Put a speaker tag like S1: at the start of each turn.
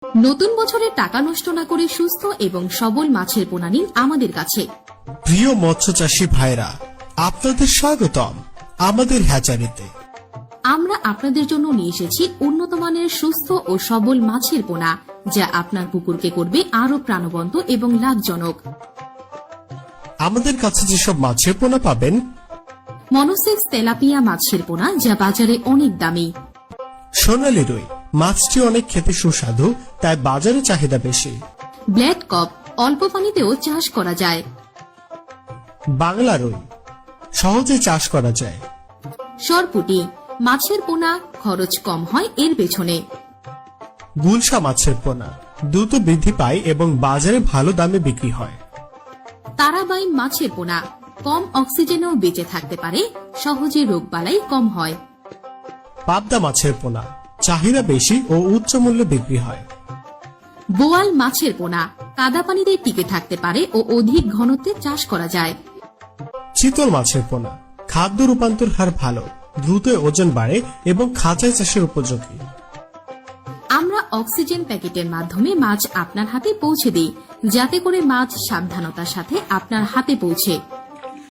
S1: নতুন বছরে টাকা নষ্ট না করে সুস্থ এবং সবল মাছের পোনা নিন আমাদের কাছে।
S2: প্রিয় মৎস্য চাষী ভাইরা, আপনাদের স্বাগতম আমাদের হ্যাচারিতে।
S1: আমরা আপনাদের জন্য নিয়ে এসেছি উন্নত মানের সুস্থ ও সবল মাছের পোনা, যা আপনার পুকুরকে করবে আরো প্রাণবন্ত এবং লাভজনক।
S2: আমাদের কাছে যেসব মাছের পোনা পাবেন:
S1: মনোসেক্স তেলাপিয়া মাছের পোনা, যা বাজারে অনেক দামি।
S2: সোনালী রুই মাছটি অনেক খেতে সুস্বাদু, তাই বাজারে চাহিদা বেশি।
S1: ব্ল্যাক কপ অল্প পানিতেও চাষ করা যায়।
S2: বাংলা রুই সহজে চাষ করা যায়।
S1: সরপুটি মাছের পোনা, খরচ কম হয় এর পেছনে।
S2: গুলশা মাছের পোনা দ্রুত বৃদ্ধি পায় এবং বাজারে ভালো দামে বিক্রি হয়।
S1: তারাবাইন মাছের পোনা কম অক্সিজেনেও বেঁচে থাকতে পারে, সহজে রোগবালাই কম হয়।
S2: পাবদা মাছের পোনা চাহিদা বেশি ও উচ্চ মূল্যে বিক্রি হয়।
S1: বোয়াল মাছের পোনা কাদা পানিতে টিকে থাকতে পারে ও অধিক ঘনত্বে চাষ করা যায়।
S2: চিতল মাছের পোনা খাদ্য রূপান্তর হার ভালো, দ্রুত ওজন বাড়ে এবং খাঁচায় চাষের উপযোগী।
S1: আমরা অক্সিজেন প্যাকেটের মাধ্যমে মাছ আপনার হাতে পৌঁছে দিই, যাতে করে মাছ সাবধানতার সাথে আপনার হাতে পৌঁছে।